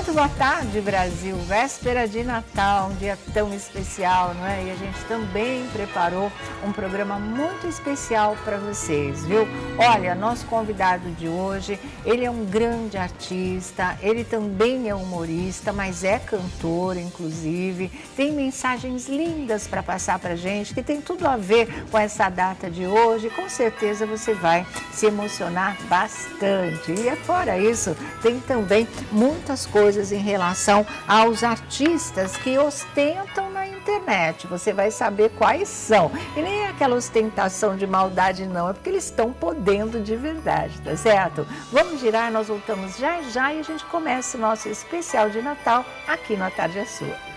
Muito boa tarde, Brasil. Véspera de Natal, um dia tão especial, não é? E a gente também preparou um programa muito especial para vocês, viu? Olha, nosso convidado de hoje, ele é um grande artista, ele também é humorista, mas é cantor, inclusive. Tem mensagens lindas para passar para a gente, que tem tudo a ver com essa data de hoje. Com certeza você vai se emocionar bastante. E fora isso, tem também muitas coisas em relação aos artistas que ostentam na internet. Você vai saber quais são. E nem é aquela ostentação de maldade, não. É porque eles estão podendo de verdade, tá certo? Vamos girar, nós voltamos já já e a gente começa o nosso especial de Natal aqui no A Tarde é Sua.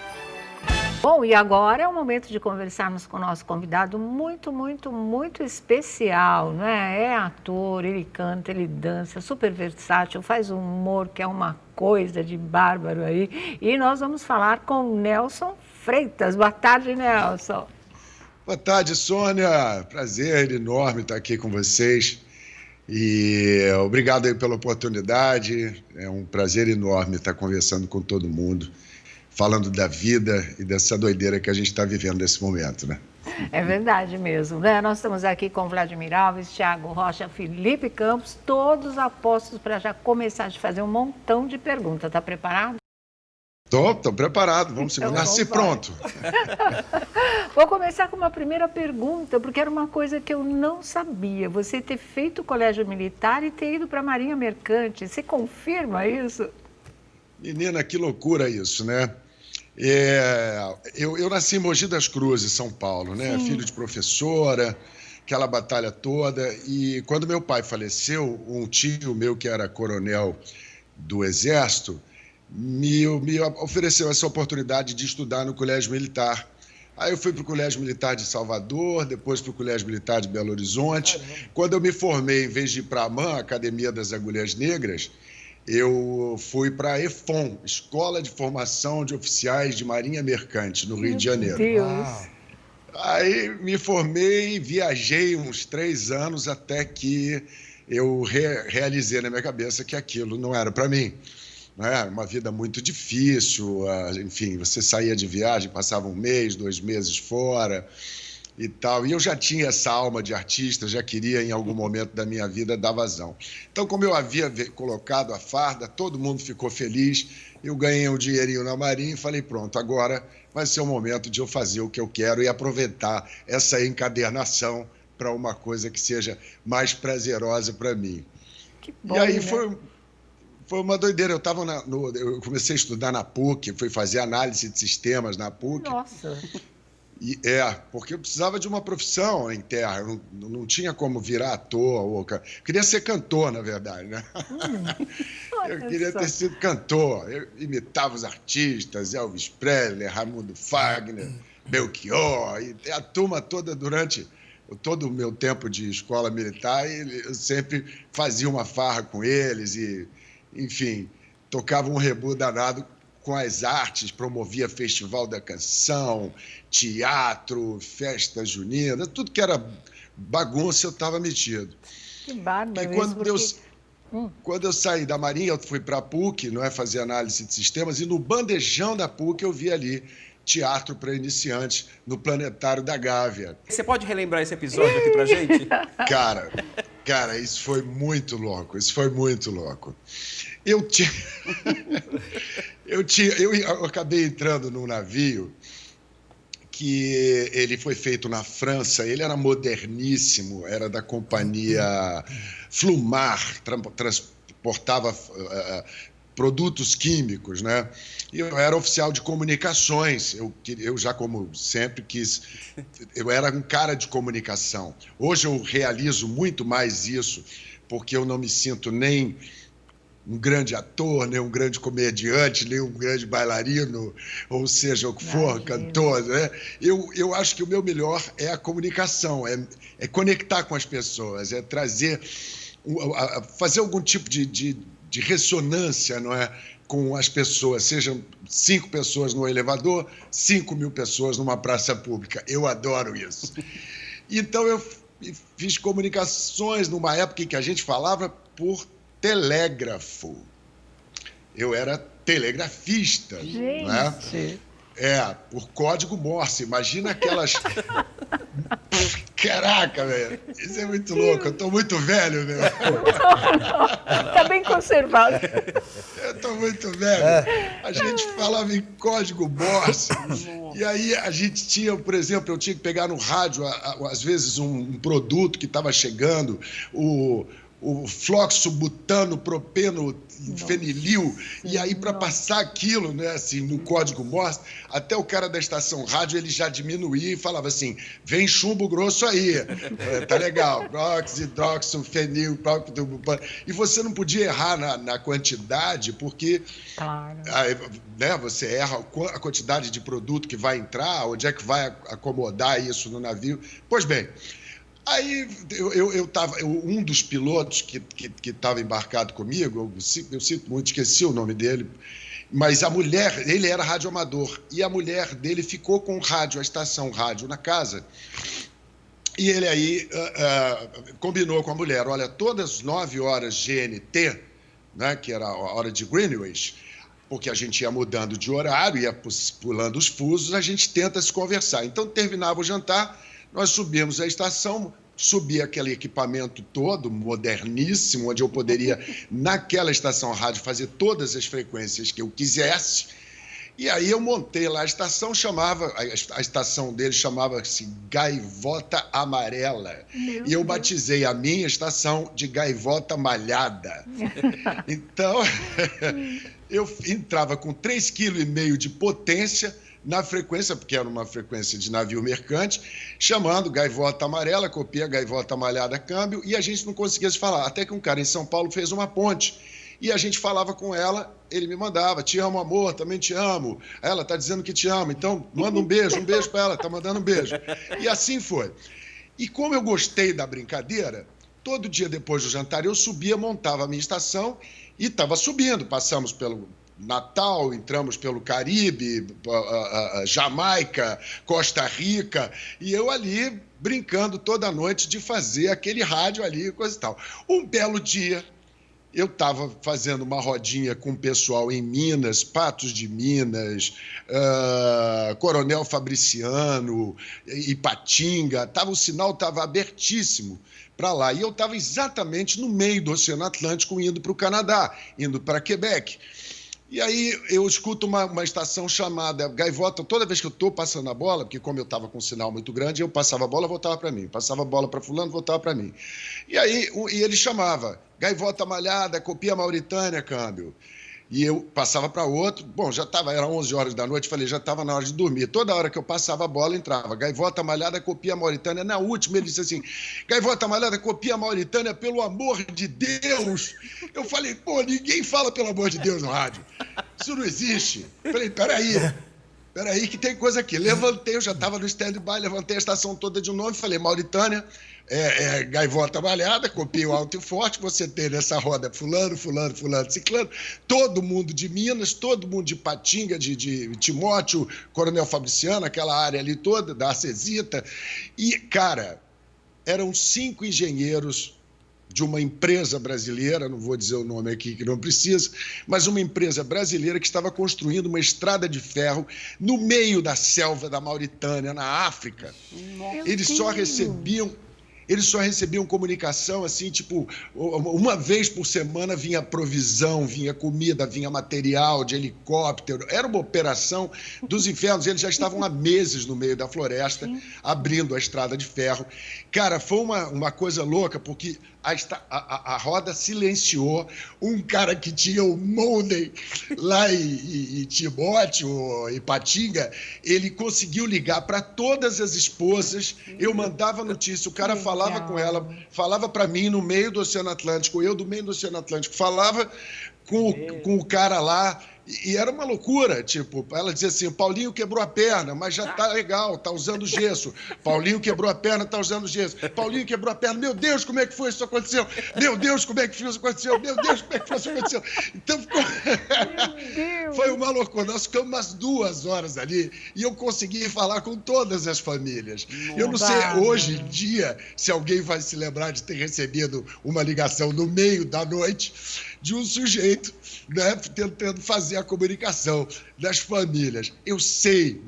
Bom, e agora é o momento de conversarmos com o nosso convidado muito especial, né? É ator, ele canta, ele dança, super versátil, faz humor, que é uma coisa de bárbaro aí. E nós vamos falar com Nelson Freitas. Boa tarde, Nelson. Boa tarde, Sônia. Prazer enorme estar aqui com vocês. E obrigado aí pela oportunidade. É um prazer enorme estar conversando com todo mundo, falando da vida e dessa doideira que a gente está vivendo nesse momento, né? É verdade mesmo, né? Nós estamos aqui com Vladimir Alves, Thiago Rocha, Felipe Campos, todos apostos para já começar a te fazer um montão de perguntas. Tá preparado? Tô preparado. Vamos então, nasci pronto. Vou começar com uma primeira pergunta, porque era uma coisa que eu não sabia. Você ter feito o colégio militar e ter ido para a Marinha Mercante. Você confirma isso? Menina, que loucura isso, né? Eu nasci em Mogi das Cruzes, São Paulo, né? Sim. Filho de professora, aquela batalha toda. E quando meu pai faleceu, um tio meu que era coronel do Exército me ofereceu essa oportunidade de estudar no Colégio Militar. Aí eu fui para o Colégio Militar de Salvador, depois para o Colégio Militar de Belo Horizonte. Caramba. Quando eu me formei, em vez de ir para a AMAN, Academia das Agulhas Negras, eu fui para a EFON, Escola de Formação de Oficiais de Marinha Mercante, no Rio de Janeiro. Deus. Aí me formei, viajei uns 3 anos até que eu realizei na minha cabeça que aquilo não era para mim. Né? Uma vida muito difícil, enfim, você saía de viagem, passava 1 mês, 2 meses fora e tal. E eu já tinha essa alma de artista, já queria em algum momento da minha vida dar vazão. Então, como eu havia colocado a farda, todo mundo ficou feliz, eu ganhei um dinheirinho na Marinha e falei, pronto, agora vai ser o momento de eu fazer o que eu quero e aproveitar essa encadernação para uma coisa que seja mais prazerosa para mim. Que bom, e aí né? Foi uma doideira. Eu comecei a estudar na PUC, fui fazer análise de sistemas na PUC. Nossa! Porque eu precisava de uma profissão em terra, eu não tinha como virar ator. Eu queria ser cantor, na verdade, né? Eu queria ter sido cantor. Eu imitava os artistas, Elvis Presley, Raimundo Fagner, Belchior, e a turma toda durante todo o meu tempo de escola militar, eu sempre fazia uma farra com eles e, enfim, tocava um rebu danado com as artes, promovia festival da canção, teatro, festa junina, tudo que era bagunça eu estava metido. Que bárbaro. E quando eu saí da Marinha, eu fui para a PUC, não é, fazer análise de sistemas, e no bandejão da PUC eu vi ali teatro para iniciantes no Planetário da Gávea. Você pode relembrar esse episódio aqui pra gente? Cara, isso foi muito louco, Eu acabei entrando num navio que ele foi feito na França, ele era moderníssimo, era da companhia Flumar, transportava produtos químicos, né? E eu era oficial de comunicações, eu já, como sempre, eu era um cara de comunicação. Hoje eu realizo muito mais isso, porque eu não me sinto nem um grande ator, nem um grande comediante, nem um grande bailarino, ou seja, o que for, cantor, né? Eu acho que o meu melhor é a comunicação, é conectar com as pessoas, é fazer algum tipo de ressonância, não é, com as pessoas, sejam 5 pessoas no elevador, 5.000 pessoas numa praça pública. Eu adoro isso. Então, eu fiz comunicações numa época em que a gente falava por telégrafo. eu era telegrafista. Gente! Né? Por código Morse. Imagina aquelas... Caraca, velho. Isso é muito louco. Eu tô muito velho, né? Tá bem conservado. Eu tô muito velho. A gente falava em código Morse. E aí a gente tinha, por exemplo, eu tinha que pegar no rádio, às vezes, um produto que estava chegando, o fluoxobutano, propeno, fenilil, e aí para passar aquilo, né, assim, no código Morse, até o cara da estação rádio ele já diminuía e falava assim: vem chumbo grosso aí, tá legal, prox, hidroxo, fenil, e você não podia errar na quantidade, porque claro. Né, você erra a quantidade de produto que vai entrar, onde é que vai acomodar isso no navio. Pois bem, aí um dos pilotos que estava embarcado comigo, eu sinto muito, esqueci o nome dele, mas a mulher, ele era radioamador, e a mulher dele ficou com a estação rádio na casa, e ele aí combinou com a mulher: olha, todas as 9 horas GMT, né, que era a hora de Greenwich, porque a gente ia mudando de horário, ia pulando os fusos, a gente tenta se conversar. Então, terminava o jantar, nós subimos a estação, subia aquele equipamento todo, moderníssimo, onde eu poderia, naquela estação rádio, fazer todas as frequências que eu quisesse. E aí eu montei lá a estação, a estação dele chamava-se Gaivota Amarela. E eu batizei a minha estação de Gaivota Malhada. Então, eu entrava com 3,5 kg de potência na frequência, porque era uma frequência de navio mercante, chamando Gaivota Amarela, copia Gaivota Malhada, câmbio, e a gente não conseguia se falar. Até que um cara em São Paulo fez uma ponte, e a gente falava com ela, ele me mandava: te amo, amor, também te amo. Ela está dizendo que te amo, então manda um beijo para ela, está mandando um beijo. E assim foi. E como eu gostei da brincadeira, todo dia depois do jantar eu subia, montava a minha estação e estava subindo. Passamos pelo Natal, entramos pelo Caribe, Jamaica, Costa Rica, e eu ali brincando toda noite de fazer aquele rádio ali, coisa e tal. Um belo dia, eu estava fazendo uma rodinha com o pessoal em Minas, Patos de Minas, Coronel Fabriciano, Ipatinga, o sinal estava abertíssimo para lá, e eu estava exatamente no meio do Oceano Atlântico, indo para o Canadá, indo para Quebec. E aí eu escuto uma estação chamada Gaivota. Toda vez que eu estou passando a bola, porque como eu estava com um sinal muito grande, eu passava a bola, voltava para mim. Passava a bola para fulano, voltava para mim. E aí ele chamava: Gaivota Malhada, copia Mauritânia, câmbio. E eu passava para outro. Bom, era 11 horas da noite, falei, já estava na hora de dormir. Toda hora que eu passava a bola, entrava: Gaivota Malhada, copia Mauritânia. Na última ele disse assim: Gaivota Malhada, copia Mauritânia, pelo amor de Deus. Eu falei: pô, ninguém fala pelo amor de Deus no rádio. Isso não existe. Falei: peraí que tem coisa aqui. Levantei, eu já estava no stand-by, levantei a estação toda de novo e falei: Mauritânia, Gaivota Malhada, copia o alto e forte, você tem nessa roda fulano, ciclano, todo mundo de Minas, todo mundo de Patinga, de Timóteo, Coronel Fabriciano, aquela área ali toda, da Acesita. E, cara, eram 5 engenheiros de uma empresa brasileira, não vou dizer o nome aqui que não precisa, mas uma empresa brasileira que estava construindo uma estrada de ferro no meio da selva da Mauritânia, na África. Eles só recebiam comunicação, assim, tipo, uma vez por semana vinha provisão, vinha comida, vinha material de helicóptero. Era uma operação dos infernos. Eles já estavam há meses no meio da floresta, abrindo a estrada de ferro. Cara, foi uma coisa louca, porque a roda silenciou. Um cara que tinha o Monday lá em Timóteo, em Patinga, ele conseguiu ligar para todas as esposas. Eu mandava notícia, o cara falava com ela, falava para mim no meio do Oceano Atlântico, eu do meio do Oceano Atlântico, falava com o cara lá. E era uma loucura, tipo, ela dizia assim: Paulinho quebrou a perna, mas já tá legal, tá usando gesso. Paulinho quebrou a perna, tá usando gesso. Paulinho quebrou a perna, meu Deus, como é que foi isso aconteceu? Meu Deus, como é que isso aconteceu? Meu Deus, como é que isso aconteceu? Então ficou... Foi uma loucura. Nós ficamos umas 2 horas ali e eu consegui falar com todas as famílias. Eu não sei, hoje em dia, se alguém vai se lembrar de ter recebido uma ligação no meio da noite de um sujeito, né, tentando fazer a comunicação das famílias. Eu sei,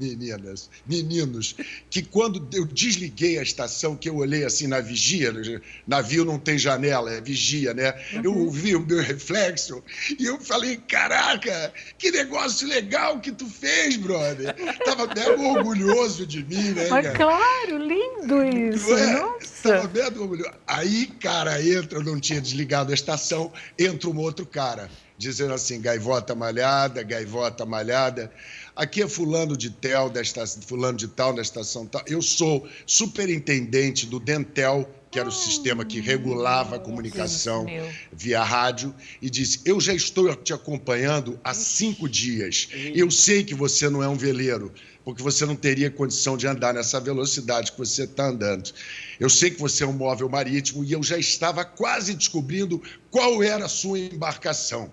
meninos, que quando eu desliguei a estação, que eu olhei assim na vigia, navio não tem janela, é vigia, né? Eu vi o meu reflexo e eu falei, caraca, que negócio legal que tu fez, brother. Tava mega orgulhoso de mim, né, Mas cara? claro, lindo isso, nossa. Tava mega orgulhoso. Aí, cara, eu não tinha desligado a estação, entra um outro cara, dizendo assim, gaivota malhada, aqui é fulano de tal da estação tal. Eu sou superintendente do Dentel, que era o sistema que regulava a comunicação via rádio, e disse, eu já estou te acompanhando há 5 dias. Eu sei que você não é um veleiro, porque você não teria condição de andar nessa velocidade que você está andando. Eu sei que você é um móvel marítimo e eu já estava quase descobrindo qual era a sua embarcação.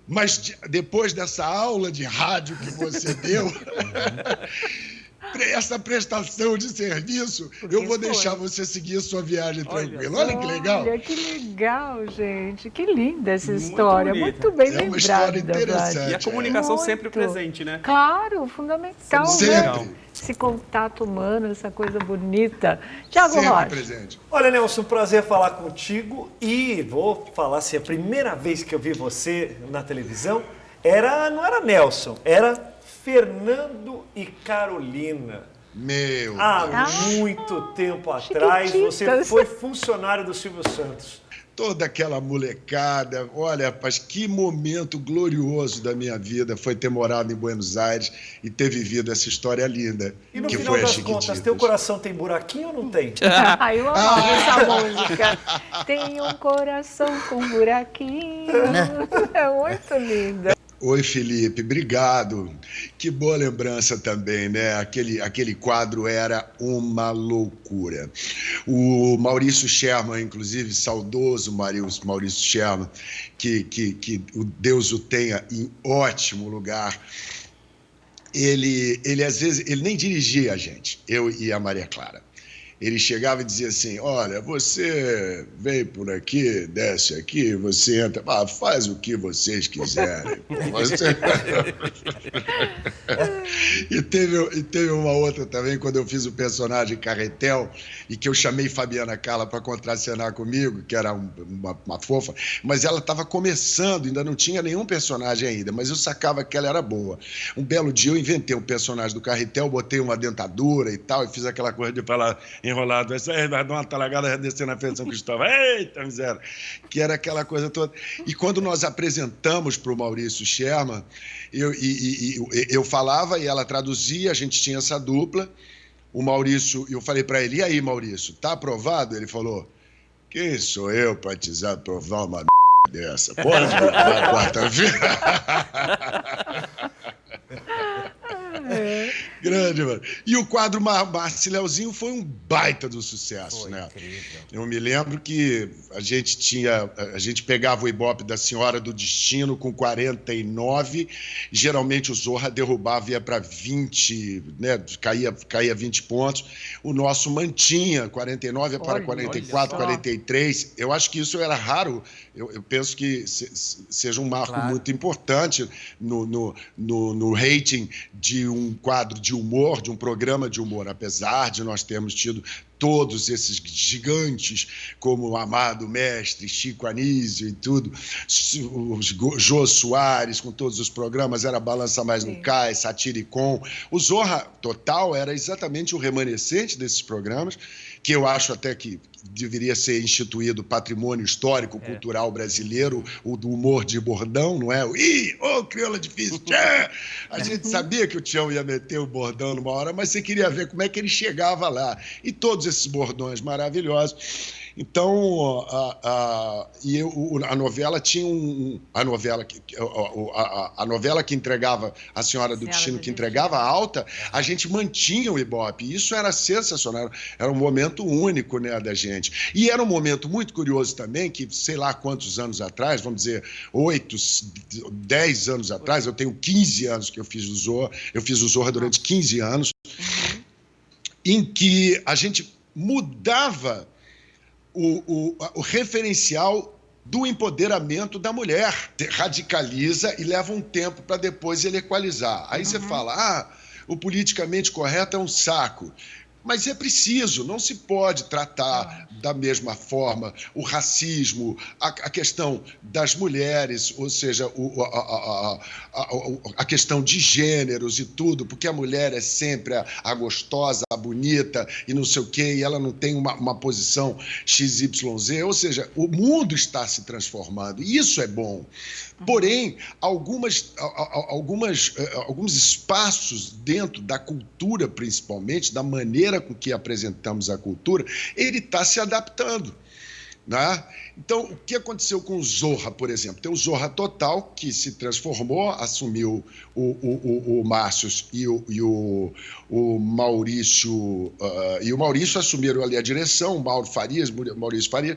Mas depois dessa aula de rádio que você deu, essa prestação de serviço, eu vou deixar você seguir a sua viagem tranquila. Olha que legal. Olha que legal, gente. Que linda essa história. Muito bem lembrada. É uma história interessante. E a comunicação sempre presente, né? Claro, fundamental. Sempre. Né? Esse contato humano, essa coisa bonita. Tiago Sempre Rocha. presente. Olha, Nelson, um prazer falar contigo e vou falar assim, a primeira vez que eu vi você na televisão não era Nelson, era Fernando e Carolina. Meu Há Deus. muito tempo atrás, você foi funcionário do Silvio Santos. Toda aquela molecada, olha, rapaz, que momento glorioso da minha vida foi ter morado em Buenos Aires e ter vivido essa história linda. E no que final foi das as contas, Chiquititas. teu coração tem buraquinho ou não tem? Eu amo essa música. Tem um coração com buraquinho. É muito linda. Oi, Felipe, obrigado. Que boa lembrança também, né? Aquele quadro era uma loucura. O Maurício Sherman, inclusive, saudoso Maurício Sherman, que o Deus o tenha em ótimo lugar, ele às vezes, ele nem dirigia a gente, eu e a Maria Clara. Ele chegava e dizia assim, olha, você vem por aqui, desce aqui, você entra, faz o que vocês quiserem. E teve uma outra também, quando eu fiz o personagem Carretel, e que eu chamei Fabiana Carla para contracenar comigo, que era uma fofa, mas ela estava começando, ainda não tinha nenhum personagem ainda, mas eu sacava que ela era boa. Um belo dia eu inventei um personagem do Carretel, botei uma dentadura e tal, e fiz aquela coisa de falar enrolado, vai dar uma talagada, descer na frente de São Cristóvão, eita miséria, que era aquela coisa toda. E quando nós apresentamos para o Maurício Sherman, eu falava e ela traduzia, a gente tinha essa dupla, o Maurício, eu falei para ele, e aí Maurício, tá aprovado? Ele falou, quem sou eu para te aprovar uma dessa? Pode botar quarta-feira. Grande, mano. E o quadro Marciléuzinho foi um baita do sucesso, né? Incrível. Eu me lembro que a gente pegava o Ibope da Senhora do Destino com 49, geralmente o Zorra derrubava, ia para 20, né? Caía 20 pontos. O nosso mantinha 49 para 44, 43. Eu acho que isso era raro. Eu penso que seja um marco muito importante no rating de um quadro de humor, de um programa de humor, apesar de nós termos tido todos esses gigantes, como o amado mestre Chico Anísio e tudo, o Jô Soares, com todos os programas, era Balança Mais no Cais, Satiricon. O Zorra Total era exatamente o remanescente desses programas, que eu acho até que deveria ser instituído patrimônio histórico, cultural brasileiro, o do humor de bordão, não é? Crioula difícil, tchê! A gente sabia que o Tião ia meter o bordão numa hora, mas você queria ver como é que ele chegava lá. E todos esses bordões maravilhosos. Então, a novela tinha a novela que entregava a Senhora do Destino, que entregava a alta, a gente mantinha o Ibope. Isso era sensacional, era um momento único, né, da gente. E era um momento muito curioso também, que sei lá quantos anos atrás, vamos dizer 8, 10 anos atrás, eu tenho 15 anos que eu fiz o Zorra durante 15 anos, em que a gente mudava o referencial do empoderamento da mulher. Radicaliza e leva um tempo para depois ele equalizar. Aí você fala, o politicamente correto é um saco. Mas é preciso, não se pode tratar da mesma forma o racismo, a questão das mulheres, ou seja, a questão de gêneros e tudo, porque a mulher é sempre a gostosa, a bonita e não sei o quê, e ela não tem uma posição XYZ, ou seja, o mundo está se transformando, e isso é bom. Porém, alguns espaços dentro da cultura, principalmente, da maneira com que apresentamos a cultura, ele está se adaptando. Né? Então, o que aconteceu com o Zorra, por exemplo? Tem o Zorra Total, que se transformou, assumiu o Márcio e o Maurício, e o Maurício assumiram ali a direção, o Maurício Farias,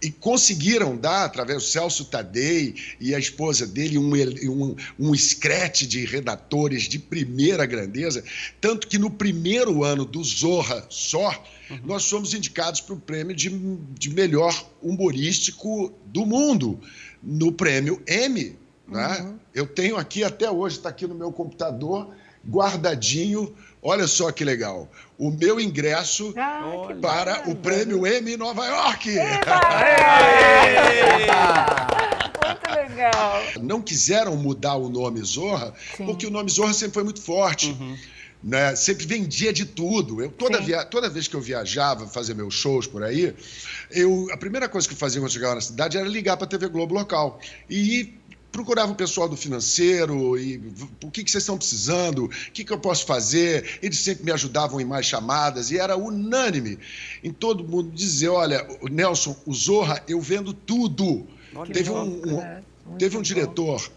e conseguiram dar, através do Celso Tadei e a esposa dele, um escrete de redatores de primeira grandeza, tanto que no primeiro ano do Zorra só, nós fomos indicados para o prêmio de melhor humorístico do mundo, no prêmio Emmy. Né? Eu tenho aqui até hoje, está aqui no meu computador, guardadinho. Olha só que legal. O meu ingresso para o Prêmio Emmy Nova York. Muito legal. Não quiseram mudar o nome Zorra, porque o nome Zorra sempre foi muito forte. Né? Sempre vendia de tudo. Toda vez que eu viajava, fazer meus shows por aí, a primeira coisa que eu fazia quando chegava na cidade era ligar para a TV Globo local. E procurava o pessoal do financeiro, e o que vocês estão precisando, o que eu posso fazer. Eles sempre me ajudavam em mais chamadas, e era unânime em todo mundo dizer, olha, Nelson, o Zorra, eu vendo tudo. Teve um diretor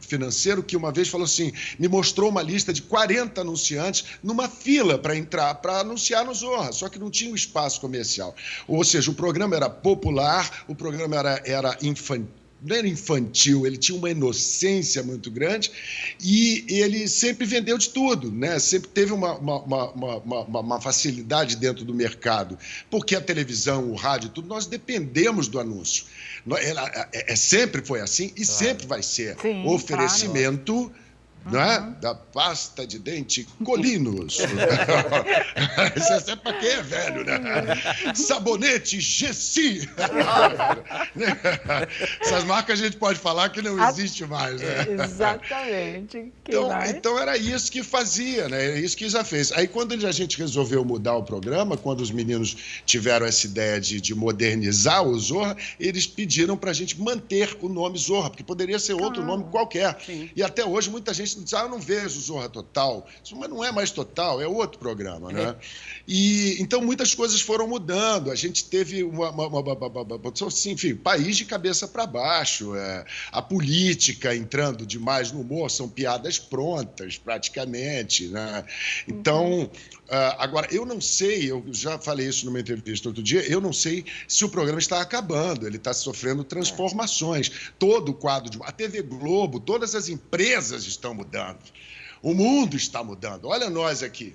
financeiro que uma vez falou assim, me mostrou uma lista de 40 anunciantes numa fila para entrar, para anunciar no Zorra, só que não tinha um espaço comercial. Ou seja, o programa era popular, o programa era infantil, não era infantil, ele tinha uma inocência muito grande e ele sempre vendeu de tudo, né? Sempre teve uma facilidade dentro do mercado, porque a televisão, o rádio, tudo, nós dependemos do anúncio. Sempre foi assim e sempre vai ser. Sim, oferecimento... Né? Da pasta de dente Colinos. Isso é sempre para quem é velho, né? Sabonete Gessi. Essas marcas a gente pode falar que não existe mais, né? Exatamente. Então era isso que fazia, né? Era isso que já fez. Aí quando a gente resolveu mudar o programa, quando os meninos tiveram essa ideia de modernizar o Zorra, eles pediram para a gente manter o nome Zorra, porque poderia ser outro nome qualquer. Sim. E até hoje muita gente diz, eu não vejo Zorra Total. Mas não é mais Total, é outro programa, né? E então muitas coisas foram mudando. A gente teve enfim, país de cabeça para baixo. A política entrando demais no humor, são piadas prontas, praticamente, né? Então, agora, eu não sei, eu já falei isso numa entrevista outro dia, eu não sei se o programa está acabando, ele está sofrendo transformações. Todo o quadro a TV Globo, todas as empresas estão mudando. O mundo está mudando. Olha nós aqui.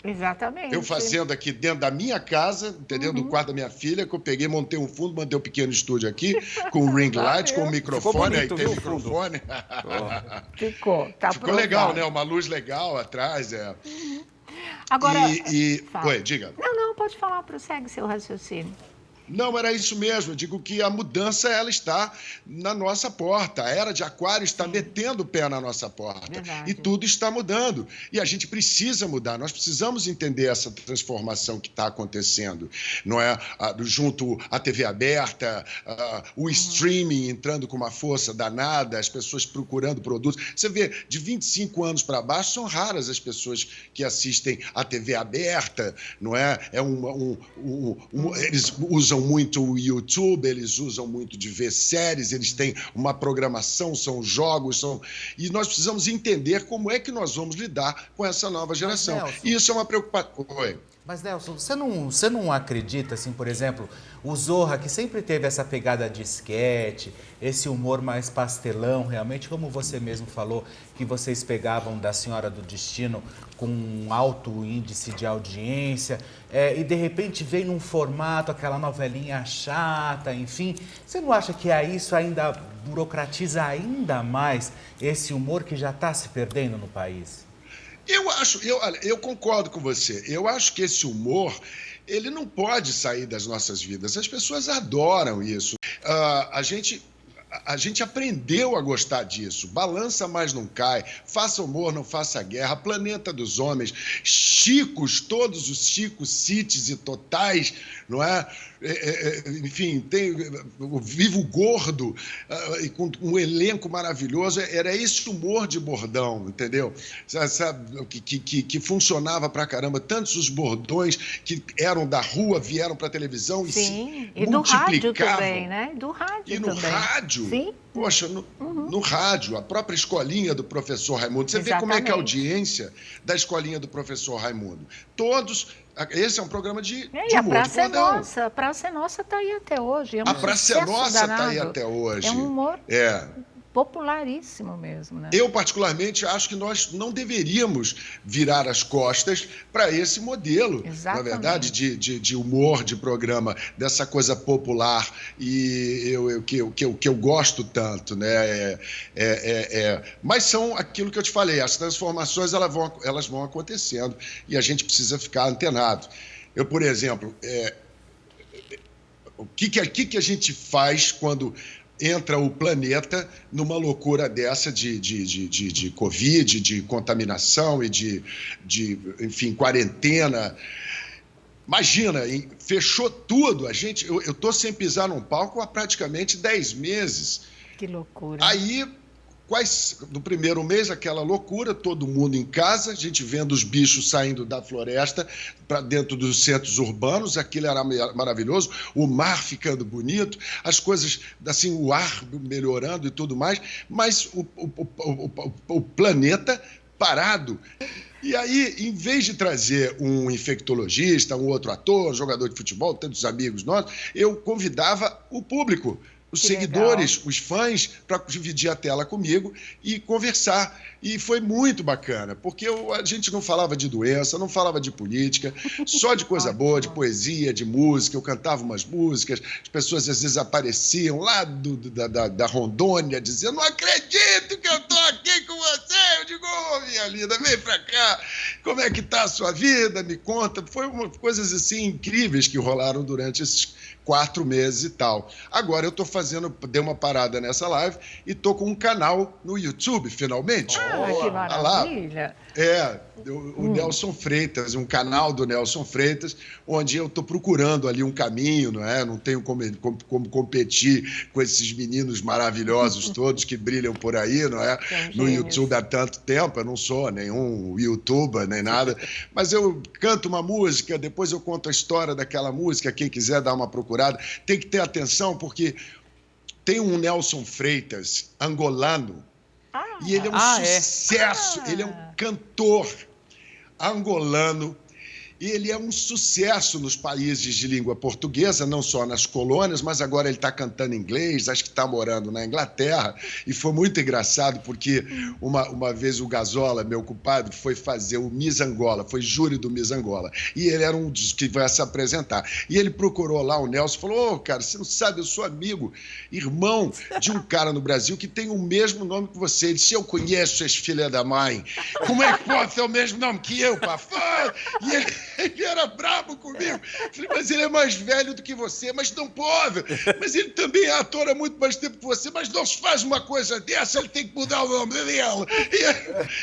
Exatamente. Eu fazendo aqui dentro da minha casa, entendeu? Do quarto da minha filha, que eu peguei, montei um fundo, mandei um pequeno estúdio aqui, com um ring light, com um microfone, bonito, aí tem viu, microfone. Ficou legal, né? Uma luz legal atrás. Agora... Oi, diga. Não, pode falar, prossegue seu raciocínio. Não, era isso mesmo. Eu digo que a mudança ela está na nossa porta. A era de Aquário está metendo o pé na nossa porta. Verdade. E tudo está mudando. E a gente precisa mudar. Nós precisamos entender essa transformação que está acontecendo. Não é? Junto à TV aberta, o streaming entrando com uma força danada, as pessoas procurando produtos. Você vê, de 25 anos para baixo, são raras as pessoas que assistem à TV aberta, não é? Eles usam muito o YouTube, eles usam muito de ver séries, eles têm uma programação, são jogos, e nós precisamos entender como é que nós vamos lidar com essa nova geração. Nelson, e isso é uma preocupação. Oi. Mas, Nelson, você não acredita, assim, por exemplo, o Zorra, que sempre teve essa pegada de esquete, esse humor mais pastelão, realmente, como você mesmo falou, que vocês pegavam da Senhora do Destino com um alto índice de audiência, e de repente vem num formato, aquela novelinha chata, enfim. Você não acha que isso ainda burocratiza ainda mais esse humor que já está se perdendo no país? Eu concordo com você. Eu acho que esse humor, ele não pode sair das nossas vidas. As pessoas adoram isso. A gente aprendeu a gostar disso. Balança, mas não cai. Faça humor, não faça guerra. Planeta dos Homens. Chicos, todos os Chicos, Cites e Totais, não é? Enfim, tem o Vivo Gordo, e com um elenco maravilhoso. Era esse humor de bordão, entendeu? Sabe, que funcionava pra caramba. Tantos os bordões que eram da rua, vieram pra televisão e Sim, se e do rádio multiplicavam. também, né? Do rádio E no também. rádio, Sim. poxa, no rádio, a própria escolinha do professor Raimundo. Você vê como é que é a audiência da escolinha do professor Raimundo. Todos. Esse é um programa de E a humor Praça de é bordão. Nossa, a Praça é Nossa está aí até hoje. É um A Praça é sucesso Nossa está aí danado. até hoje. É um humor É. popularíssimo mesmo, né? Eu, particularmente, acho que nós não deveríamos virar as costas para esse modelo, na verdade, de humor, de programa, dessa coisa popular e que eu gosto tanto, né? Mas são aquilo que eu te falei, as transformações elas vão acontecendo e a gente precisa ficar antenado. Eu, por exemplo, o que a gente faz quando entra o planeta numa loucura dessa de Covid, de contaminação e enfim, quarentena? Imagina, fechou tudo. Eu estou sem pisar num palco há praticamente 10 meses. Que loucura. Aí, no primeiro mês, aquela loucura, todo mundo em casa, a gente vendo os bichos saindo da floresta para dentro dos centros urbanos, aquilo era maravilhoso, o mar ficando bonito, as coisas, assim, o ar melhorando e tudo mais, mas o planeta parado. E aí, em vez de trazer um infectologista, um outro ator, um jogador de futebol, tantos amigos nossos, eu convidava o público, os seguidores, legal, os fãs, para dividir a tela comigo e conversar. E foi muito bacana, porque a gente não falava de doença, não falava de política, só de coisa boa, de poesia, de música. Eu cantava umas músicas, as pessoas às vezes apareciam lá da Rondônia, dizendo: não acredito que eu estou aqui com você. Eu digo: ô, minha linda, vem para cá, como é que está a sua vida? Me conta. Foi coisas assim incríveis que rolaram durante esses 4 meses e tal. Agora eu dei uma parada nessa live e tô com um canal no YouTube, finalmente. Que maravilha! O Nelson Freitas, um canal do Nelson Freitas, onde eu estou procurando ali um caminho, não é? Não tenho como competir com esses meninos maravilhosos todos que brilham por aí, não é? No YouTube há tanto tempo, eu não sou nenhum youtuber, nem nada, mas eu canto uma música, depois eu conto a história daquela música, quem quiser dar uma procurada, tem que ter atenção, porque tem um Nelson Freitas, angolano, e ele é um sucesso, ele é um cantor angolano, e ele é um sucesso nos países de língua portuguesa, não só nas colônias, mas agora ele está cantando inglês, acho que está morando na Inglaterra, e foi muito engraçado, porque uma vez o Gazola, meu compadre, foi fazer o Miss Angola, foi júri do Miss Angola, e ele era um dos que vai se apresentar. E ele procurou lá o Nelson e falou: ô, cara, você não sabe, eu sou amigo, irmão de um cara no Brasil que tem o mesmo nome que você. Ele disse: eu conheço esse filho da mãe, como é que pode ter o mesmo nome que eu, pá? E ele era brabo comigo. Falei: mas ele é mais velho do que você. Mas não pode. Mas ele também é ator há muito mais tempo que você. Mas não se faz uma coisa dessa, ele tem que mudar o nome dele.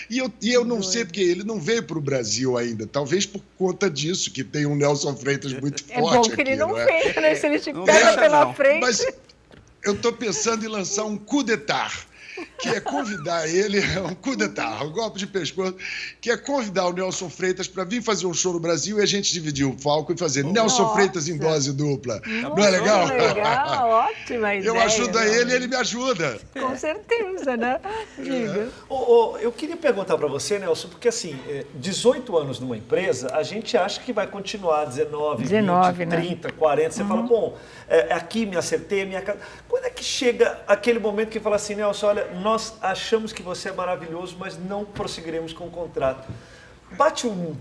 E eu não sei porque ele não veio para o Brasil ainda. Talvez por conta disso, que tem um Nelson Freitas muito forte. É bom que aqui, ele não é? veio, né? Se ele te pega pela frente. Mas eu estou pensando em lançar um coup d'etat. que é convidar ele, um coup d'etat, um golpe de pescoço, que é convidar o Nelson Freitas para vir fazer um show no Brasil e a gente dividir o palco e fazer Nelson Freitas em dose dupla. Não é legal? Legal, ótima ideia. Eu ajudo ele e ele me ajuda. Com certeza, né? Diga. Eu queria perguntar para você, Nelson, porque assim, 18 anos numa empresa, a gente acha que vai continuar 19, 20, 30, 40. Você fala, bom, aqui me acertei, minha casa. Quando é que chega aquele momento que fala assim, Nelson, olha, nós achamos que você é maravilhoso, mas não prosseguiremos com o contrato. Bate um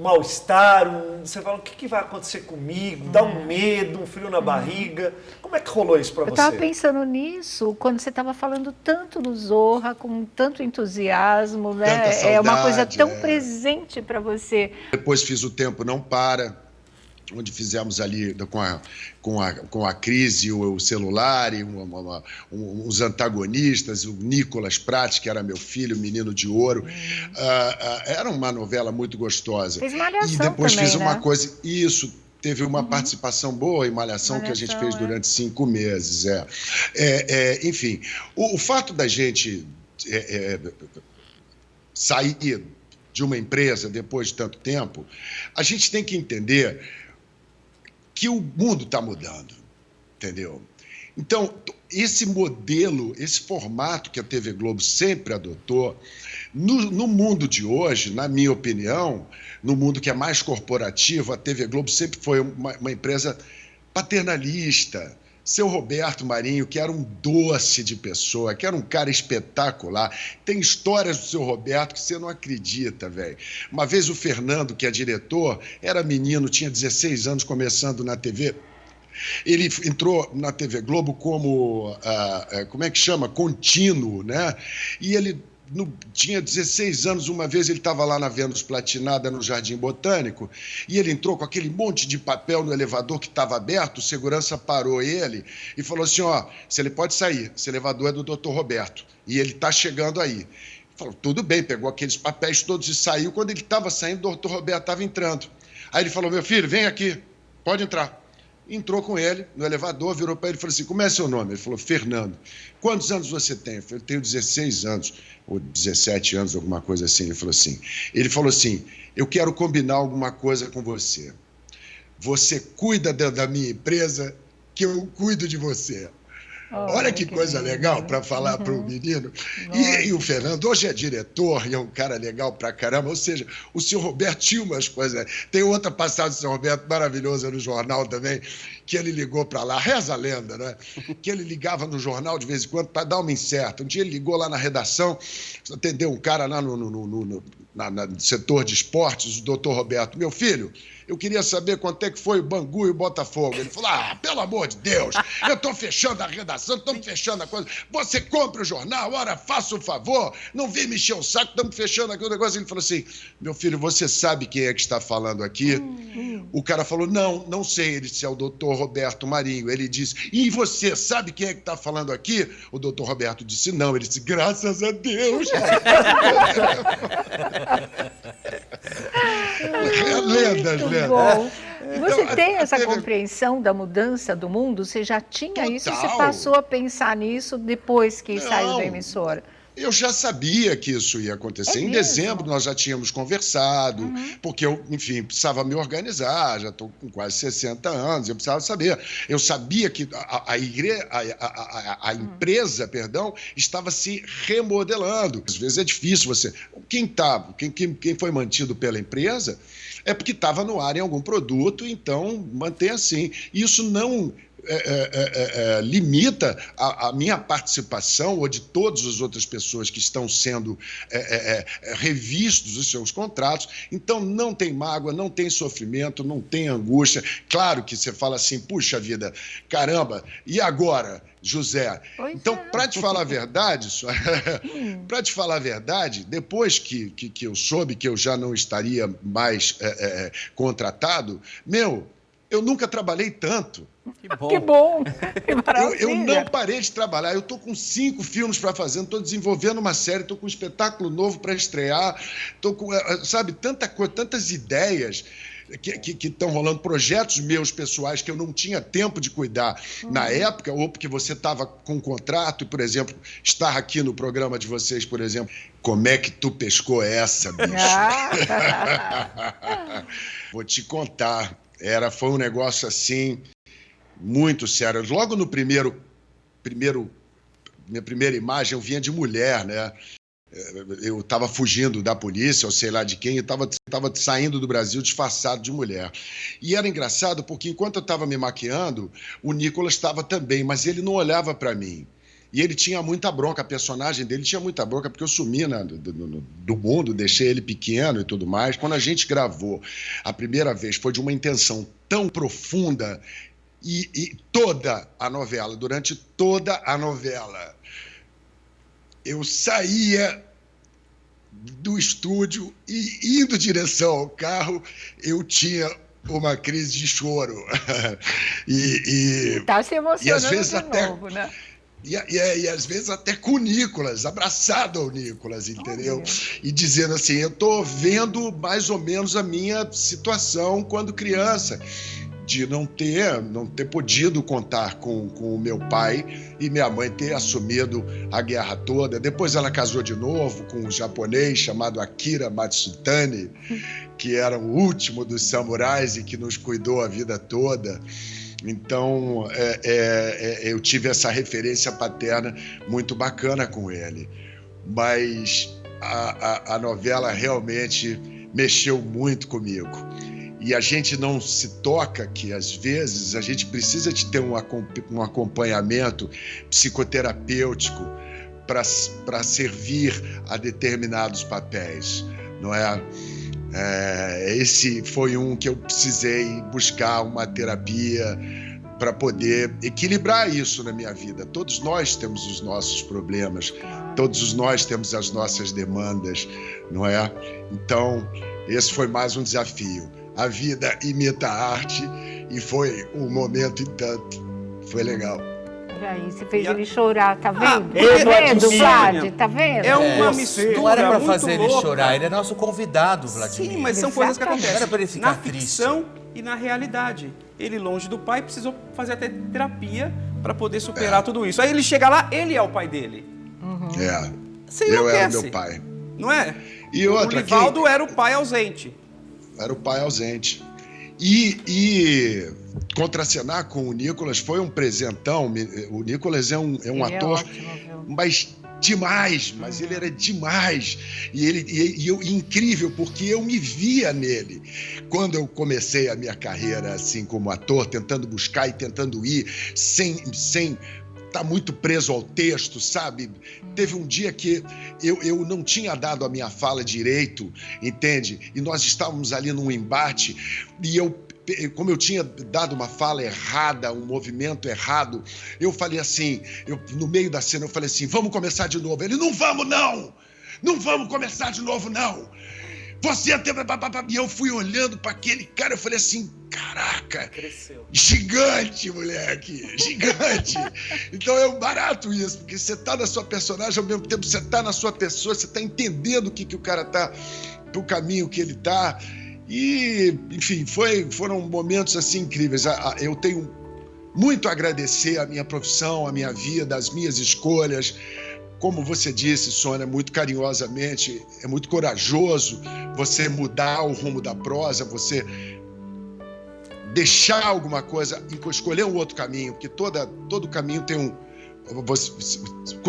mal-estar, você fala, o que vai acontecer comigo? Dá um medo, um frio na barriga. Como é que rolou isso para você? Eu estava pensando nisso, quando você estava falando tanto do Zorra, com tanto entusiasmo, né? Tanta saudade, é uma coisa tão presente para você. Depois fiz O Tempo Não Para, onde fizemos ali com a crise, o celular, e uns antagonistas, o Nicolas Pratt, que era meu filho, menino de ouro. Era uma novela muito gostosa. Fez Malhação e depois também, fiz uma né? coisa, isso, teve uma participação boa em Malhação que a gente fez durante 5 meses. Enfim, o fato da gente sair de uma empresa depois de tanto tempo, a gente tem que entender que o mundo está mudando, entendeu? Então, esse modelo, esse formato que a TV Globo sempre adotou, no mundo de hoje, na minha opinião, no mundo que é mais corporativo, a TV Globo sempre foi uma empresa paternalista. Seu Roberto Marinho, que era um doce de pessoa, que era um cara espetacular. Tem histórias do seu Roberto que você não acredita, velho. Uma vez o Fernando, que é diretor, era menino, tinha 16 anos, começando na TV. Ele entrou na TV Globo como, como é que chama? Contínuo, né? E ele tinha 16 anos, uma vez ele estava lá na Vênus Platinada, no Jardim Botânico, e ele entrou com aquele monte de papel no elevador que estava aberto, o segurança parou ele e falou assim, se ele pode sair, esse elevador é do Dr. Roberto, e ele está chegando aí. Ele falou, tudo bem, pegou aqueles papéis todos e saiu. Quando ele estava saindo, o Dr. Roberto estava entrando. Aí ele falou, meu filho, vem aqui, pode entrar. Entrou com ele no elevador, virou para ele e falou assim, como é seu nome? Ele falou, Fernando. Quantos anos você tem? Eu falei, eu tenho 16 anos, ou 17 anos, alguma coisa assim. Ele falou assim, eu quero combinar alguma coisa com você. Você cuida da minha empresa, que eu cuido de você. Olha que coisa legal para falar para o menino. E o Fernando hoje é diretor e é um cara legal pra caramba. Ou seja, o senhor Roberto tinha umas coisas. Tem outra passagem do senhor Roberto maravilhosa no jornal também, que ele ligou para lá, reza a lenda, né? Que ele ligava no jornal de vez em quando para dar uma incerta. Um dia ele ligou lá na redação, atendeu um cara lá no setor de esportes, o doutor Roberto. Meu filho, eu queria saber quanto é que foi o Bangu e o Botafogo. Ele falou, pelo amor de Deus, eu estou fechando a redação, estamos fechando a coisa. Você compra o jornal, ora, faça o favor, não vem me encher o saco, estamos fechando aqui o negócio. Ele falou assim, meu filho, você sabe quem é que está falando aqui? O cara falou, não sei. Ele disse, é o doutor Roberto Marinho. Ele disse, e você sabe quem é que está falando aqui? O doutor Roberto disse, não. Ele disse, graças a Deus. Lendas. Bom. Você tem essa compreensão da mudança do mundo? Você já tinha isso? Você passou a pensar nisso depois que saiu da emissora? Eu já sabia que isso ia acontecer. Em dezembro nós já tínhamos conversado, porque eu, enfim, precisava me organizar, já estou com quase 60 anos, eu precisava saber. Eu sabia que a empresa, estava se remodelando. Às vezes é difícil você... Quem foi mantido pela empresa é porque estava no ar em algum produto, então mantém assim. Isso não... limita a minha participação ou de todas as outras pessoas que estão sendo revistos os seus contratos. Então, não tem mágoa, não tem sofrimento, não tem angústia. Claro que você fala assim, puxa vida, caramba, e agora, José? Então, para te falar a verdade, depois que eu soube que eu já não estaria mais contratado, eu nunca trabalhei tanto. Que bom! Que maravilha! Eu não parei de trabalhar. Eu estou com 5 filmes para fazer, estou desenvolvendo uma série, estou com um espetáculo novo para estrear, estou com, tanta coisa, tantas ideias. que estão rolando, projetos meus pessoais que eu não tinha tempo de cuidar na época, ou porque você estava com um contrato, por exemplo, estar aqui no programa de vocês, por exemplo. Como é que tu pescou essa, bicho? Vou te contar. Foi um negócio assim, muito sério. Logo no minha primeira imagem, eu vinha de mulher, né? Eu estava fugindo da polícia, ou sei lá de quem, eu estava saindo do Brasil disfarçado de mulher. E era engraçado porque enquanto eu estava me maquiando, o Nicolas estava também, mas ele não olhava para mim. E ele tinha muita bronca, a personagem dele tinha muita bronca, porque eu sumi do mundo, deixei ele pequeno e tudo mais. Quando a gente gravou a primeira vez, foi de uma intenção tão profunda e toda a novela, durante toda a novela, eu saía do estúdio e indo em direção ao carro, eu tinha uma crise de choro. Tá se emocionando e às vezes de até, novo, né? E às vezes até com o Nicolas, abraçado ao Nicolas, entendeu? E dizendo assim, eu tô vendo mais ou menos a minha situação quando criança, de não ter podido contar com o meu pai e minha mãe ter assumido a guerra toda. Depois ela casou de novo com um japonês chamado Akira Matsutani, que era o último dos samurais e que nos cuidou a vida toda. Então, eu tive essa referência paterna muito bacana com ele. Mas a novela realmente mexeu muito comigo. E a gente não se toca que, às vezes, a gente precisa de ter um acompanhamento psicoterapêutico para servir a determinados papéis, não é? Esse foi um que eu precisei buscar uma terapia para poder equilibrar isso na minha vida. Todos nós temos os nossos problemas, todos nós temos as nossas demandas, não é? Então, esse foi mais um desafio. A vida imita a arte e foi um momento e tanto. Foi legal. Aí você fez ele chorar, tá vendo? Tá vendo, Vlad? Tá vendo? É uma mistura. Não era para muito fazer ele louca. chorar, ele é nosso convidado, Vladimir. Sim, mas são coisas que acontecem Não era pra ele ficar na triste. ficção e na realidade. Ele, longe do pai, precisou fazer até terapia para poder superar tudo isso. Aí ele chega lá, ele é o pai dele. Você Eu era enlouquece, meu pai. não é? E outra, o Nivaldo era o pai ausente. Era o pai ausente. E contracenar com o Nicolas foi um presentão. O Nicolas é um ator, ótimo, mas demais, mas ele era demais. E incrível, porque eu me via nele. Quando eu comecei a minha carreira assim como ator, tentando buscar e tentando ir, sem tá muito preso ao texto, sabe? Teve um dia que eu não tinha dado a minha fala direito, entende? E nós estávamos ali num embate e como eu tinha dado uma fala errada, um movimento errado, eu falei assim, no meio da cena eu falei assim, vamos começar de novo. Ele, não vamos não! Não vamos começar de novo não! Você até... E eu fui olhando para aquele cara, eu falei assim, caraca, Cresceu. Gigante, moleque, gigante. Então é um barato isso, porque você tá na sua personagem, ao mesmo tempo você tá na sua pessoa, você tá entendendo o que o cara tá, pro caminho que ele tá. E, enfim, foram momentos assim incríveis. Eu tenho muito a agradecer a minha profissão, a minha vida, as minhas escolhas. Como você disse, Sônia, muito carinhosamente, é muito corajoso você mudar o rumo da prosa, você deixar alguma coisa, escolher um outro caminho, porque todo caminho tem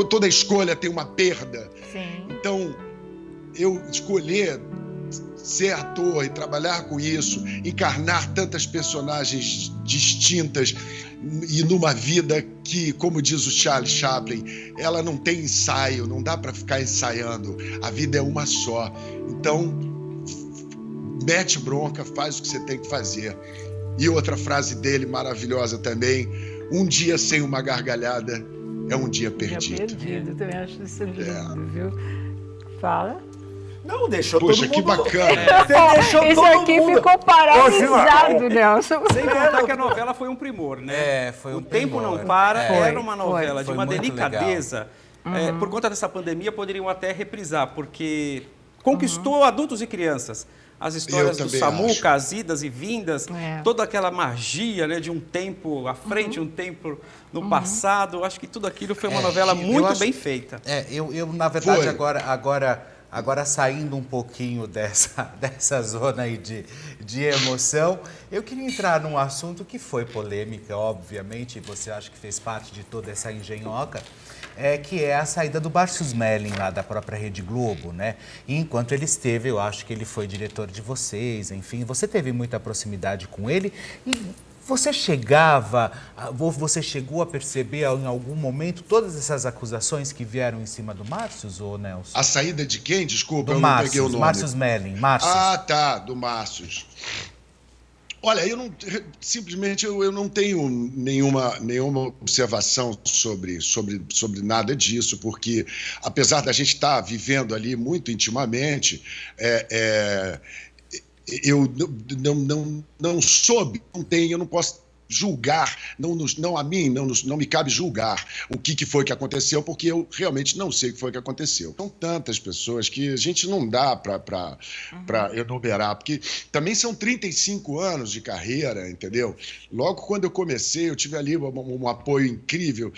toda escolha tem uma perda. Sim. Então, eu escolher ser ator e trabalhar com isso, encarnar tantas personagens distintas e numa vida que, como diz o Charlie Chaplin, ela não tem ensaio, não dá para ficar ensaiando, a vida é uma só. Então, mete bronca, faz o que você tem que fazer. E outra frase dele maravilhosa também, um dia sem uma gargalhada é um dia perdido. Eu também acho isso lindo, viu? Fala. Não, deixou Poxa, todo que mundo... bacana. Você deixou Isso todo aqui mundo... ficou paralisado, Nelson. Sem contar que a novela foi um primor, né? Foi um O Tempo primor. Não Para Foi, era uma novela foi de uma muito delicadeza. Por conta dessa pandemia, poderiam até reprisar, porque conquistou adultos e crianças. As histórias do Samuca, as idas e vindas, toda aquela magia, né, de um tempo à frente, um tempo no passado. Acho que tudo aquilo foi uma novela muito bem feita. Eu na verdade, agora saindo um pouquinho dessa zona aí de emoção, eu queria entrar num assunto que foi polêmica, obviamente, e você acha que fez parte de toda essa engenhoca, que é a saída do Márcio Smelling lá da própria Rede Globo, né? E enquanto ele esteve, eu acho que ele foi diretor de vocês, enfim, você teve muita proximidade com ele e você chegou a perceber em algum momento todas essas acusações que vieram em cima do Márcio, ou Nelson? A saída de quem? Desculpa, eu não peguei o nome. Márcio Smelling. Ah, tá, do Márcio. Olha, simplesmente eu não tenho nenhuma observação sobre nada disso, porque apesar da gente estar vivendo ali muito intimamente, eu não soube, eu não posso julgar, não me cabe julgar o que foi que aconteceu, porque eu realmente não sei o que foi que aconteceu. São tantas pessoas que a gente não dá para enumerar, porque também são 35 anos de carreira, entendeu? Logo quando eu comecei, eu tive ali um apoio incrível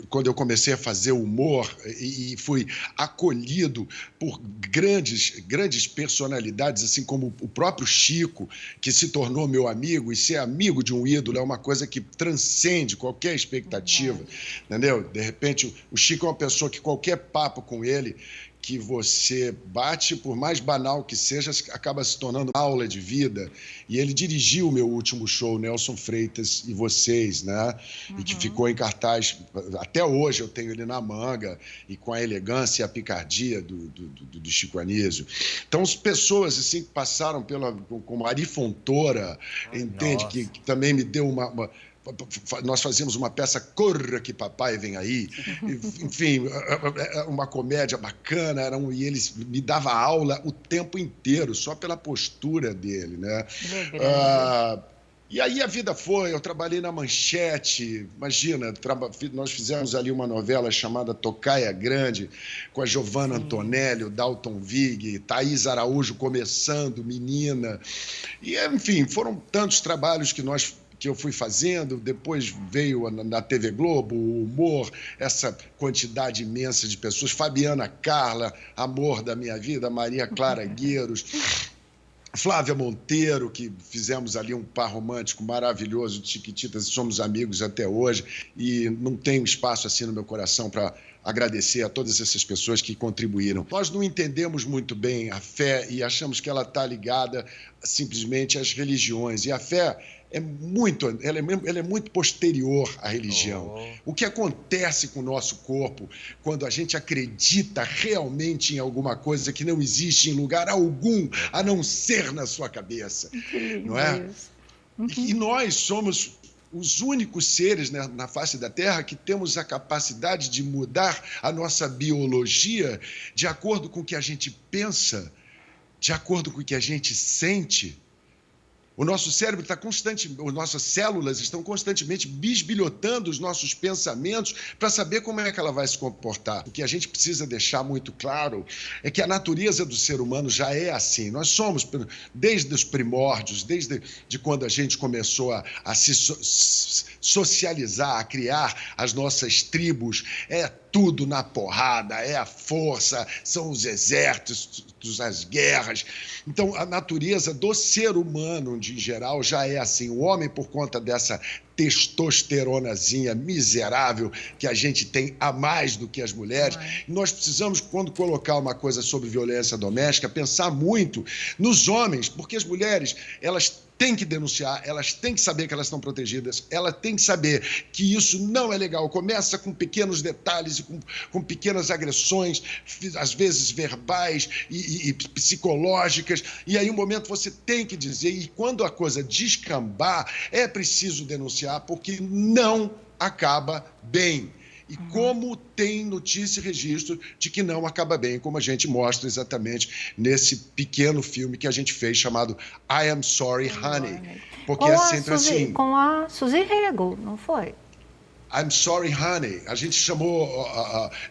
quando eu comecei a fazer humor e fui acolhido por grandes personalidades, assim como o próprio Chico, que se tornou meu amigo, e ser amigo de um ídolo é uma coisa que transcende qualquer expectativa, entendeu? De repente, o Chico é uma pessoa que qualquer papo com ele que você bate, por mais banal que seja, acaba se tornando uma aula de vida. E ele dirigiu o meu último show, Nelson Freitas e Vocês, né? E que ficou em cartaz. Até hoje eu tenho ele na manga, e com a elegância e a picardia do Chico Anísio. Então, as pessoas assim, que passaram como Ari Fontoura, entende? Que também me deu nós fazíamos uma peça Corra que Papai Vem Aí, enfim, uma comédia bacana, e ele me dava aula o tempo inteiro, só pela postura dele, né? E aí a vida foi, eu trabalhei na Manchete, imagina, nós fizemos ali uma novela chamada Tocaia Grande, com a Giovanna Antonelli, o Dalton Vig, Thaís Araújo começando, menina, e enfim, foram tantos trabalhos que eu fui fazendo, depois veio na TV Globo, o humor, essa quantidade imensa de pessoas, Fabiana Carla, amor da minha vida, Maria Clara Gueiros, Flávia Monteiro, que fizemos ali um par romântico maravilhoso de Chiquititas, e somos amigos até hoje, e não tenho espaço assim no meu coração para agradecer a todas essas pessoas que contribuíram. Nós não entendemos muito bem a fé e achamos que ela está ligada simplesmente às religiões, e a fé ela é muito posterior à religião. O que acontece com o nosso corpo quando a gente acredita realmente em alguma coisa que não existe em lugar algum, a não ser na sua cabeça, não é? E nós somos os únicos seres, né, na face da Terra que temos a capacidade de mudar a nossa biologia de acordo com o que a gente pensa, de acordo com o que a gente sente. O nosso cérebro as nossas células estão constantemente bisbilhotando os nossos pensamentos para saber como é que ela vai se comportar. O que a gente precisa deixar muito claro é que a natureza do ser humano já é assim. Nós somos, desde os primórdios, desde quando a gente começou a se socializar, a criar as nossas tribos, tudo na porrada, é a força, são os exércitos, as guerras. Então, a natureza do ser humano, em geral, já é assim. O homem, por conta dessa testosteronazinha miserável que a gente tem a mais do que as mulheres, nós precisamos, quando colocar uma coisa sobre violência doméstica, pensar muito nos homens, porque as mulheres, elas têm que denunciar, elas têm que saber que elas estão protegidas, elas têm que saber que isso não é legal. Começa com pequenos detalhes e com pequenas agressões, às vezes verbais e psicológicas, e aí um momento você tem que dizer, e quando a coisa descambar, é preciso denunciar, porque não acaba bem. E como tem notícia e registro de que não acaba bem, como a gente mostra exatamente nesse pequeno filme que a gente fez chamado I Am Sorry, Honey. Porque é sempre assim. Com a Suzy Rego, não foi? I'm Sorry Honey. A gente chamou,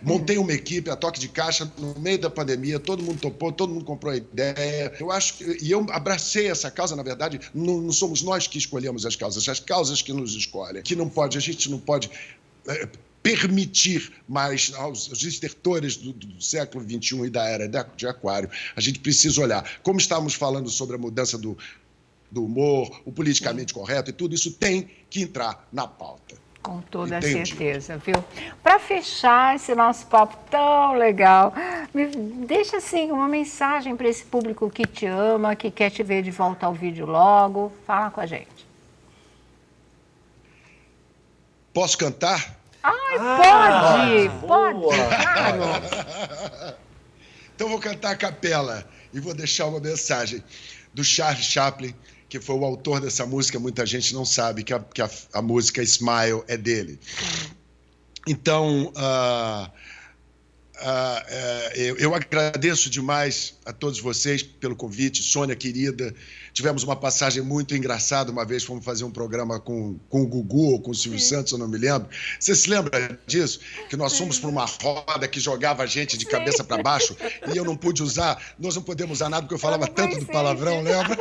montei uma equipe a toque de caixa no meio da pandemia, todo mundo topou, todo mundo comprou a ideia. Eu acho que, e eu abracei essa causa, na verdade, não somos nós que escolhemos as causas que nos escolhem. Que não pode, a gente não pode permitir mais aos destertores do século XXI e da era de Aquário. A gente precisa olhar. Como estávamos falando sobre a mudança do humor, o politicamente correto e tudo, isso tem que entrar na pauta. Com toda a certeza, viu? Para fechar esse nosso papo tão legal, me deixa assim uma mensagem para esse público que te ama, que quer te ver de volta ao vídeo logo. Fala com a gente. Posso cantar? Ai, pode, claro. Então vou cantar a capela e vou deixar uma mensagem do Charlie Chaplin, que foi o autor dessa música. Muita gente não sabe que a música Smile é dele. Então, eu agradeço demais a todos vocês pelo convite. Sônia, querida, tivemos uma passagem muito engraçada uma vez, fomos fazer um programa com o Gugu ou com o Silvio Santos, eu não me lembro. Você se lembra disso? Que nós fomos para uma roda que jogava a gente de cabeça para baixo e eu não pude usar, nós não podemos usar nada porque eu falava tanto do palavrão, lembra?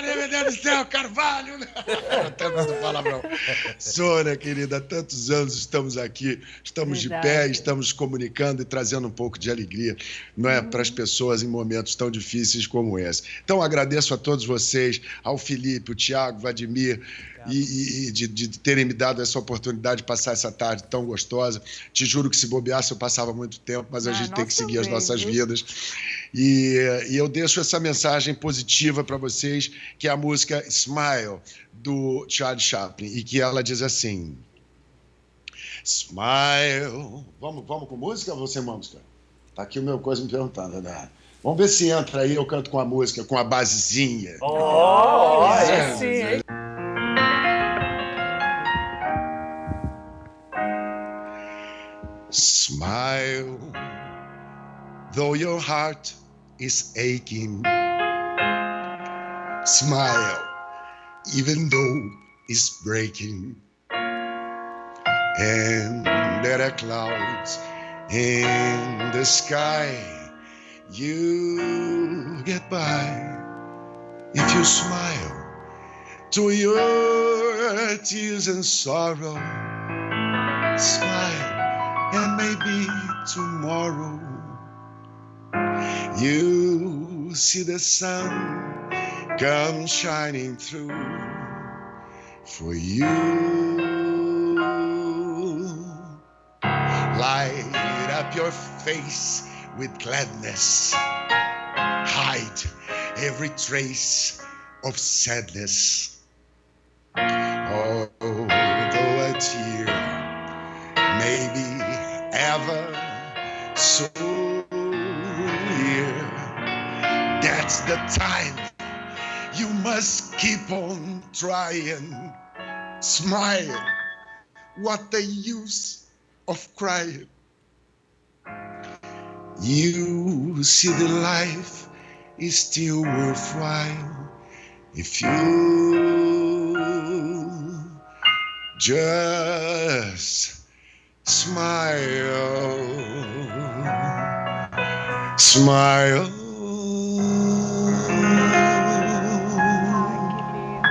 Meu Deus do céu, Carvalho! Tanto do palavrão. Sônia, querida, há tantos anos estamos aqui, estamos de pé, estamos comunicando e trazendo um pouco de alegria, não é, para as pessoas em momentos tão difíceis como esse. Então, agradeço a todos vocês, ao Felipe, o Tiago, o Vladimir, e de terem me dado essa oportunidade de passar essa tarde tão gostosa. Te juro que se bobeasse eu passava muito tempo, mas a gente tem que seguir as nossas vidas. E eu deixo essa mensagem positiva para vocês, que é a música Smile, do Charlie Chaplin, e que ela diz assim: Smile. Vamos com música ou vou sem música? Tá aqui o meu coisa me perguntando, né? Vamos ver se entra aí, eu canto com a música, com a basezinha. Sim. Smile, though your heart is aching. Smile, even though it's breaking. And there are clouds in the sky. You get by if you smile to your tears and sorrow. Smile, and maybe tomorrow you see the sun come shining through for you. Light up your face with gladness. Hide every trace of sadness. Although a tear may be ever so near, that's the time you must keep on trying. Smile, what the use of crying? You see the life is still worthwhile if you just smile. Smile.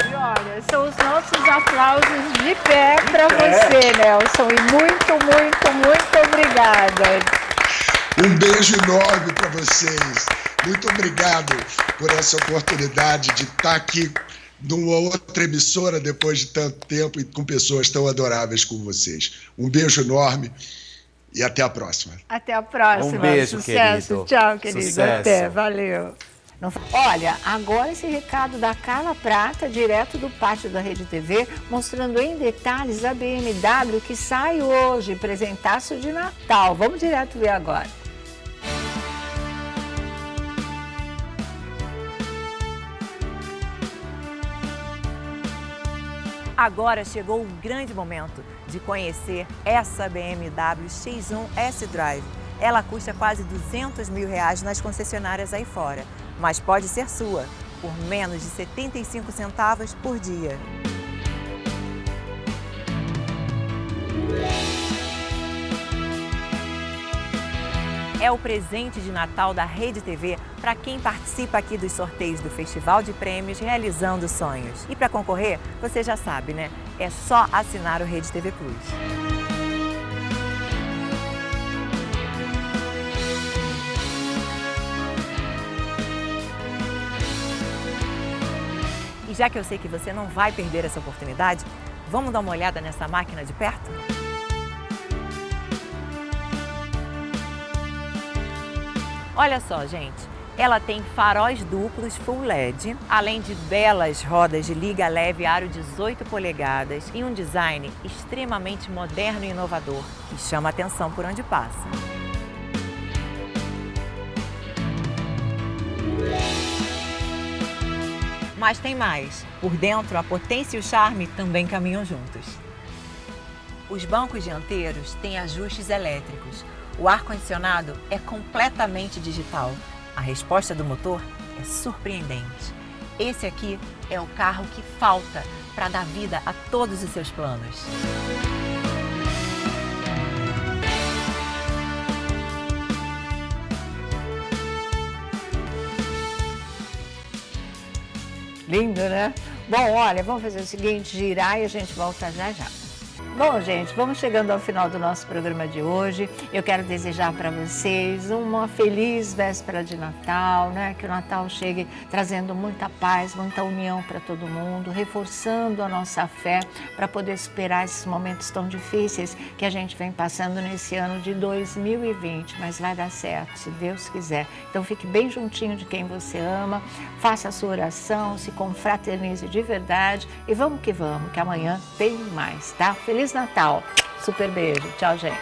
E olha, são os nossos aplausos de pé para você, Nelson. E muito, muito, muito obrigada. Um beijo enorme para vocês. Muito obrigado por essa oportunidade de estar aqui numa outra emissora depois de tanto tempo e com pessoas tão adoráveis como vocês. Um beijo enorme e até a próxima. Até a próxima. Um beijo, Sucesso. querido. Tchau, querido. Sucesso. Até. Valeu. Olha, agora esse recado da Carla Prata, direto do pátio da Rede TV, mostrando em detalhes a BMW que sai hoje, presentaço de Natal. Vamos direto ver agora. Agora chegou um grande momento de conhecer essa BMW X1 S-Drive. Ela custa quase R$200 mil nas concessionárias aí fora, mas pode ser sua por menos de 75 centavos por dia. É o presente de Natal da Rede TV para quem participa aqui dos sorteios do Festival de Prêmios Realizando Sonhos. E para concorrer, você já sabe, né? É só assinar o Rede TV Plus. E já que eu sei que você não vai perder essa oportunidade, vamos dar uma olhada nessa máquina de perto? Olha só, gente, ela tem faróis duplos Full LED, além de belas rodas de liga leve aro 18 polegadas e um design extremamente moderno e inovador, que chama atenção por onde passa. Mas tem mais. Por dentro, a potência e o charme também caminham juntos. Os bancos dianteiros têm ajustes elétricos. O ar-condicionado é completamente digital. A resposta do motor é surpreendente. Esse aqui é o carro que falta para dar vida a todos os seus planos. Lindo, né? Bom, olha, vamos fazer o seguinte, girar e a gente volta já já. Bom, gente, vamos chegando ao final do nosso programa de hoje. Eu quero desejar para vocês uma feliz véspera de Natal, né? Que o Natal chegue trazendo muita paz, muita união para todo mundo, reforçando a nossa fé para poder superar esses momentos tão difíceis que a gente vem passando nesse ano de 2020. Mas vai dar certo, se Deus quiser. Então fique bem juntinho de quem você ama, faça a sua oração, se confraternize de verdade e vamos que amanhã tem mais, tá? Feliz Natal! Super beijo. Tchau, gente.